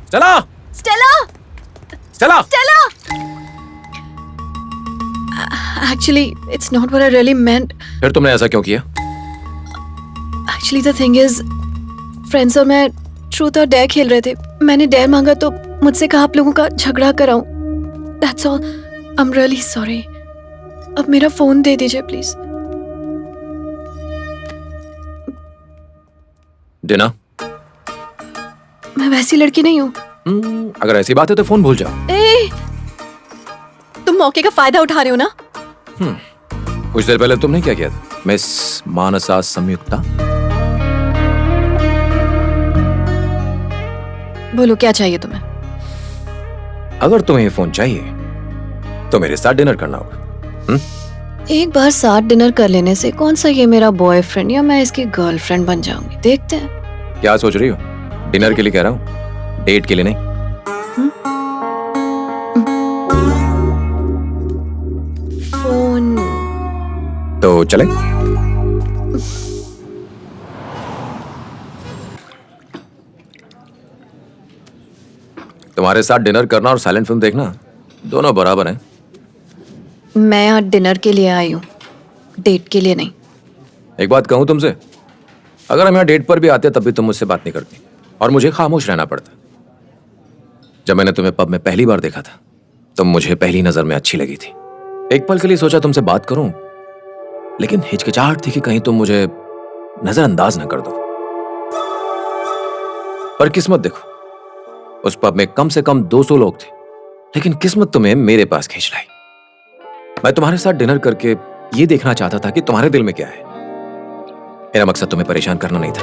Stella! Stella! Stella! Stella! Actually, it's not what I really meant. फिर तुमने ऐसा क्यों किया? Actually, the thing is, friends और मैं ट्रूथ और डेयर खेल रहे थे. मैंने डेयर मांगा तो मुझसे कहा आप लोगों का झगड़ा कराऊं. That's all. I'm really sorry. अब मेरा फोन दे दीजिए प्लीज. डिना, मैं वैसी लड़की नहीं हूँ. अगर ऐसी बात है तो फोन भूल जाओ. ए, तुम मौके का फायदा उठा रहे हो ना? कुछ देर पहले तुमने क्या किया था? मिस मानसा संयुक्ता. बोलो क्या चाहिए तुम्हें? अगर तुम्हें ये फोन चाहिए तो मेरे साथ डिनर करना होगा. एक बार साथ डिनर कर लेने से कौन सा ये मेरा बॉयफ्रेंड या मैं इसकी गर्लफ्रेंड बन जाऊंगी. देखते हैं. क्या सोच रही हो? डिनर के लिए कह रहा हूँ, डेट के लिए नहीं. फोन तो चले. तुम्हारे साथ डिनर करना और साइलेंट फिल्म देखना दोनों बराबर हैं. मैं यहाँ डिनर के लिए आई हूँ, डेट के लिए नहीं. एक बात कहूँ तुमसे, अगर हम यहाँ डेट पर भी आते तब भी तुम मुझसे बात नहीं करती और मुझे खामोश रहना पड़ता. जब मैंने तुम्हें पब में पहली बार देखा था तुम मुझे पहली नजर में अच्छी लगी थी. एक पल के लिए सोचा तुमसे बात करूं, लेकिन हिचकिचाहट थी कि कहीं तुम मुझे नजरअंदाज ना कर दो. पर किस्मत देखो, उस पब में कम से कम 200 लोग थे, लेकिन किस्मत तुम्हें मेरे पास खींच लाई. मैं तुम्हारे साथ डिनर करके ये देखना चाहता था कि तुम्हारे दिल में क्या है. मेरा मकसद तुम्हें परेशान करना नहीं था.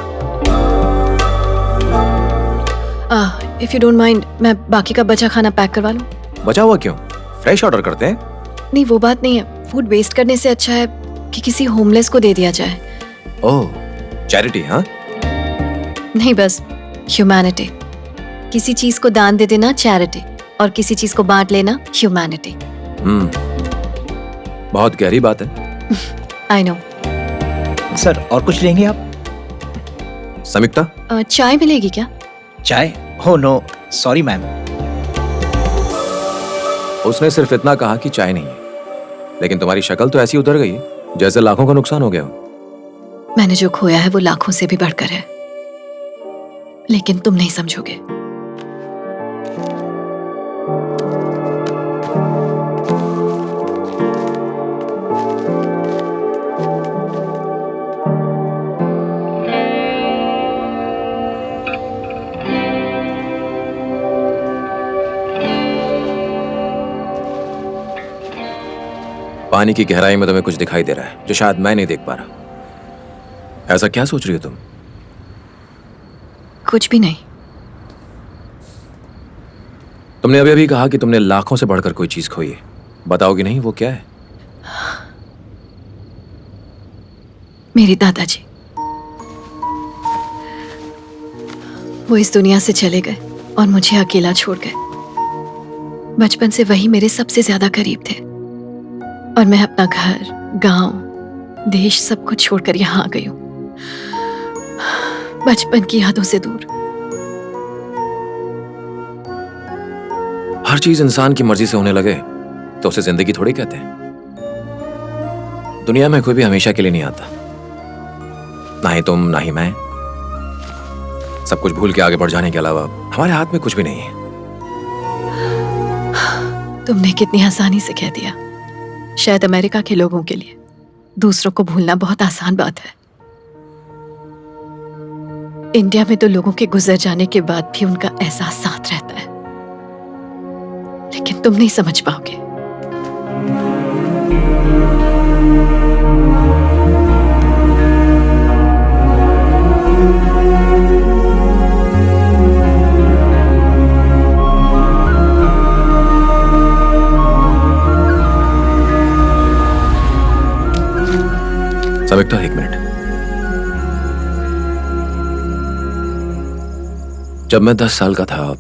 इफ यू डोंट माइंड, मैं बाकी का बचा खाना पैक करवा लूं? बचा हुआ क्यों? फ्रेश ऑर्डर करते हैं. नहीं, वो बात नहीं है. फूड वेस्ट करने से अच्छा है कि किसी होमलेस को दे दिया जाए. ओह, चैरिटी. हाँ, नहीं, बस ह्यूमैनिटी. किसी चीज को दान दे देना चैरिटी, और किसी चीज को बांट लेना ह्यूमैनिटी. बहुत गहरी बात है. I know. सर, और कुछ लेंगे आप? संयुक्ता, चाय मिलेगी क्या? चाय? हो नो, सॉरी मैम. उसने सिर्फ इतना कहा कि चाय नहीं है, लेकिन तुम्हारी शक्ल तो ऐसी उतर गई जैसे लाखों का नुकसान हो गया हो. मैंने जो खोया है वो लाखों से भी बढ़कर है, लेकिन तुम नहीं समझोगे. पानी की गहराई में तुम्हें कुछ दिखाई दे रहा है जो शायद मैं नहीं देख पा रहा. ऐसा क्या सोच रही हो तुम? कुछ भी नहीं. तुमने अभी अभी कहा कि तुमने लाखों से बढ़कर कोई चीज खोई है. बताओगी नहीं वो क्या है? मेरे दादाजी. वो इस दुनिया से चले गए और मुझे अकेला छोड़ गए. बचपन से वही मेरे सबसे ज्यादा करीब थे, और मैं अपना घर, गांव, देश सब कुछ छोड़कर यहाँ आ गई हूँ, बचपन की यादों से दूर. हर चीज इंसान की मर्जी से होने लगे तो उसे जिंदगी थोड़ी कहते हैं. दुनिया में कोई भी हमेशा के लिए नहीं आता. ना ही तुम, ना ही मैं. सब कुछ भूल के आगे बढ़ जाने के अलावा हमारे हाथ में कुछ भी नहीं है. तुमने कितनी आसानी से कह दिया. शायद अमेरिका के लोगों के लिए दूसरों को भूलना बहुत आसान बात है. इंडिया में तो लोगों के गुजर जाने के बाद भी उनका एहसास साथ रहता है, लेकिन तुम नहीं समझ पाओगे. संयुक्ता, एक मिनट. जब मैं 10 साल का था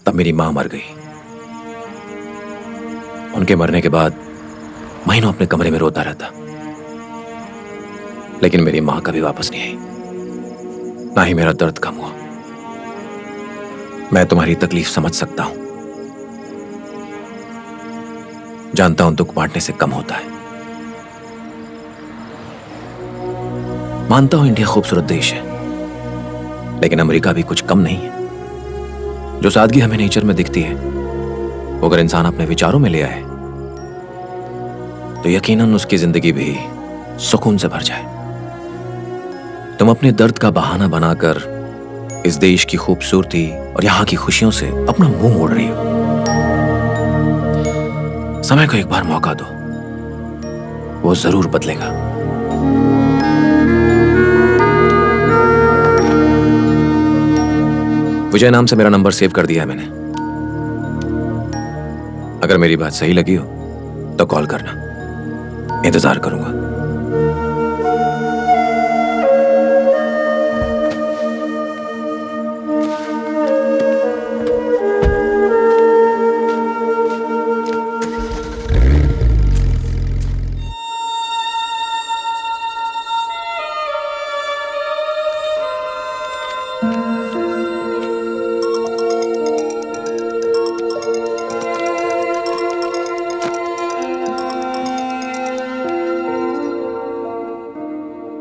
तब मेरी मां मर गई. उनके मरने के बाद महीनों अपने कमरे में रोता रहता, लेकिन मेरी मां कभी वापस नहीं आई. ना ही मेरा दर्द कम हुआ. मैं तुम्हारी तकलीफ समझ सकता हूं। जानता हूं दुख बांटने से कम होता है। मानता हूं इंडिया खूबसूरत देश है, लेकिन अमेरिका भी कुछ कम नहीं है। जो सादगी हमें नेचर में दिखती है, वो अगर इंसान अपने विचारों में ले आए तो यकीनन उसकी जिंदगी भी सुकून से भर जाए। तुम अपने दर्द का बहाना बनाकर इस देश की खूबसूरती और यहां की खुशियों से अपना मुंह मोड़ रही हो। समय को एक बार मौका दो, वो जरूर बदलेगा। विजय नाम से मेरा नंबर सेव कर दिया है मैंने। अगर मेरी बात सही लगी हो तो कॉल करना, इंतजार करूंगा।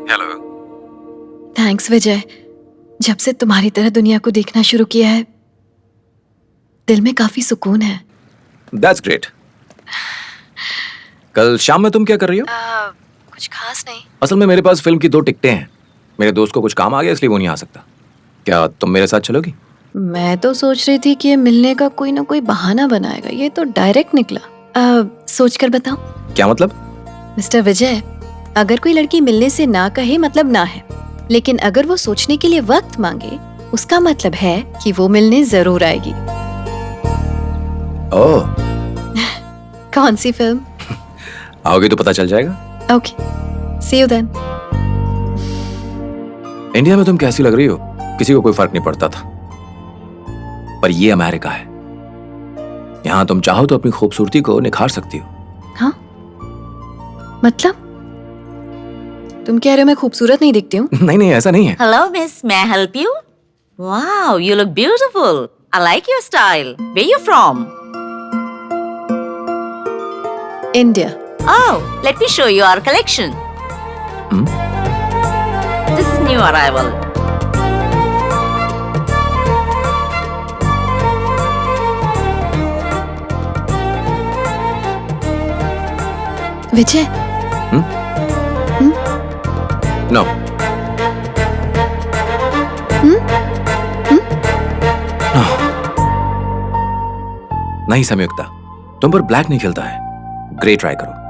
हेलो। थैंक्स विजय। जब से तुम्हारी तरह दुनिया को देखना शुरू किया है, दिल में काफी सुकून है। That's great. कल शाम में तुम क्या कर रही हो? कुछ खास नहीं। असल में मेरे पास फिल्म की 2 टिकटें हैं। मेरे दोस्त को कुछ काम आ गया इसलिए वो नहीं आ सकता। क्या तुम मेरे साथ चलोगी? मैं तो सोच रही थी कि ये मिलने का कोई ना कोई बहाना बनाएगा, ये तो डायरेक्ट निकला। सोच कर बताओ। क्या मतलब? मिस्टर विजय, अगर कोई लड़की मिलने से ना कहे मतलब ना है, लेकिन अगर वो सोचने के लिए वक्त मांगे उसका मतलब है कि वो मिलने जरूर आएगी। ओह, कौन सी फिल्म? आओगे तो पता चल जाएगा। Okay, see you then. India में तुम कैसी लग रही हो किसी को कोई फर्क नहीं पड़ता था, पर ये अमेरिका है। यहां तुम चाहो तो अपनी खूबसूरती को निखार सकती हो। हाँ, मतलब तुम कह रहे हो मैं खूबसूरत नहीं दिखती हूँ? नहीं नहीं, ऐसा नहीं है। Hello, miss. May I help you? Wow, you look beautiful. I like your style. Where you from? India. Oh, let me show you our collection. Hmm? This is new arrival. Vijay, no. नहीं संयुक्ता, तुम पर black नहीं खिलता है। Grey try करो।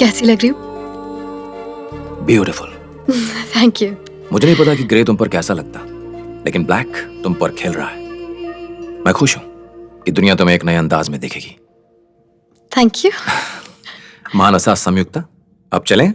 कैसी लग रही हूँ? ब्यूटीफुल। Thank you. मुझे नहीं पता कि ग्रे तुम पर कैसा लगता, लेकिन ब्लैक तुम पर खिल रहा है। मैं खुश हूं कि दुनिया तुम्हें एक नए अंदाज में देखेगी। Thank you. मानसा संयुक्ता, अब चलें?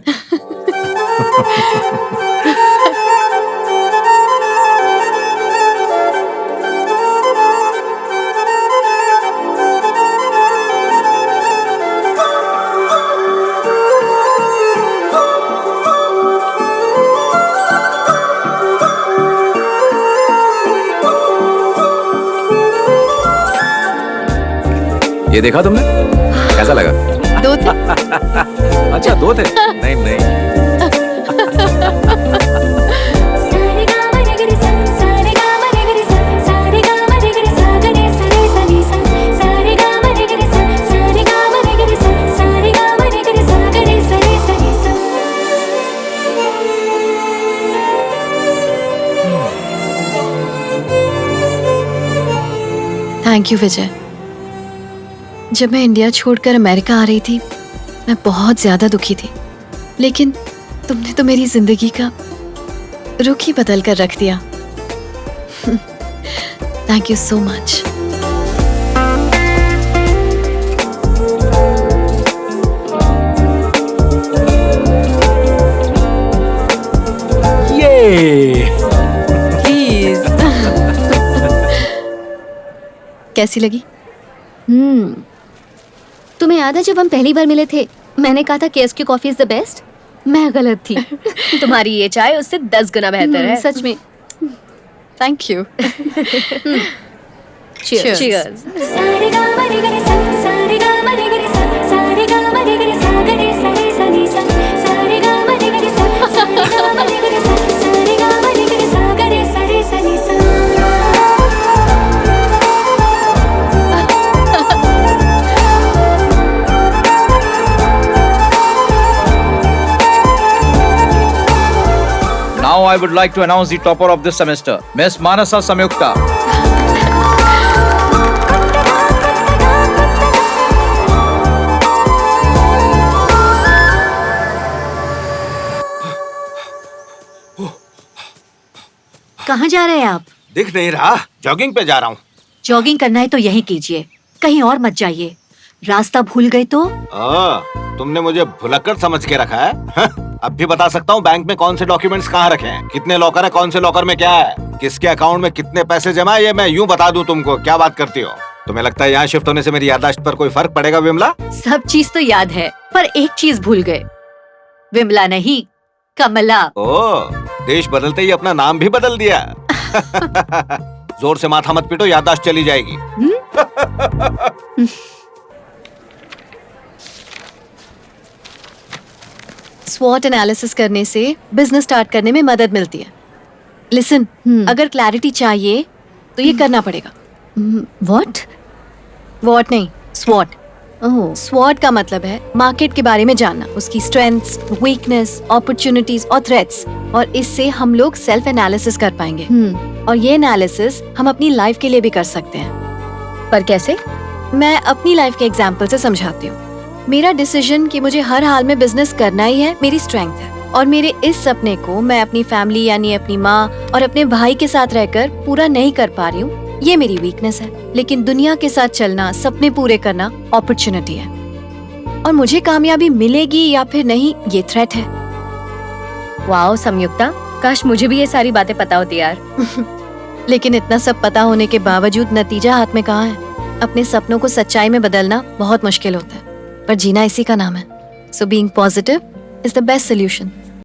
ये देखा तुमने? कैसा लगा? 2 थे। अच्छा 2 थे? नहीं नहीं। थैंक यू विजय। जब मैं इंडिया छोड़कर अमेरिका आ रही थी मैं बहुत ज्यादा दुखी थी, लेकिन तुमने तो मेरी जिंदगी का रुख ही बदल कर रख दिया। Thank you so much. Please. कैसी लगी? तुम्हें याद है जब हम पहली बार मिले थे मैंने कहा था KSQ coffee is the best? मैं गलत थी। तुम्हारी ये चाय उससे 10 गुना बेहतर है। सच में। Thank you. Cheers. Cheers. Now I would like to announce the topper of this semester, Miss Manasa Samyukta. कहाँ जा रहे हैं आप? दिख नहीं रहा, जॉगिंग पे जा रहा हूँ। जॉगिंग करना है तो यहीं कीजिए, कहीं और मत जाइए। रास्ता भूल गए तो? तुमने मुझे भुलक्कड़ समझ के रखा है? अब भी बता सकता हूँ बैंक में कौन से डॉक्यूमेंट्स कहाँ रखे हैं, कितने लॉकर है, कौन से लॉकर में क्या है, किसके अकाउंट में कितने पैसे जमा है, ये मैं यूँ बता दूँ तुमको। क्या बात करती हो? तुम्हें लगता है यहाँ शिफ्ट होने से मेरी याददाश्त पर कोई फर्क पड़ेगा विमला? सब चीज तो याद है, पर एक चीज भूल गए। विमला नहीं, कमला। ओ, देश बदलते ही अपना नाम भी बदल दिया। जोर से माथा मत पीटो, याददाश्त चली जाएगी। स्वॉट एनालिसिस करने से बिजनेस स्टार्ट करने में मदद मिलती है। लिसन, अगर क्लैरिटी चाहिए तो ये करना पड़ेगा। व्हाट? वॉट नहीं, स्वॉट। ओह, स्वॉट का मतलब है मार्केट के बारे में जानना, उसकी स्ट्रेंथ्स, वीकनेस, अपॉर्चुनिटीज और थ्रेट्स, और इससे हम लोग सेल्फ एनालिसिस कर पाएंगे। और ये एनालिसिस हम अपनी लाइफ के लिए भी कर सकते हैं। पर कैसे? मैं अपनी लाइफ के एग्जाम्पल से समझाती हूँ। मेरा डिसीजन कि मुझे हर हाल में बिजनेस करना ही है मेरी स्ट्रेंथ है, और मेरे इस सपने को मैं अपनी फैमिली यानी अपनी माँ और अपने भाई के साथ रहकर पूरा नहीं कर पा रही हूँ, ये मेरी वीकनेस है। लेकिन दुनिया के साथ चलना, सपने पूरे करना अपॉर्चुनिटी है, और मुझे कामयाबी मिलेगी या फिर नहीं ये थ्रेट है। वाओ संयुक्ता, काश मुझे भी ये सारी बातें पता होती यार। लेकिन इतना सब पता होने के बावजूद नतीजा हाथ में कहाँ है? अपने सपनों को सच्चाई में बदलना बहुत मुश्किल होता है, पर जीना इसी का नाम है। So being positive is the best solution.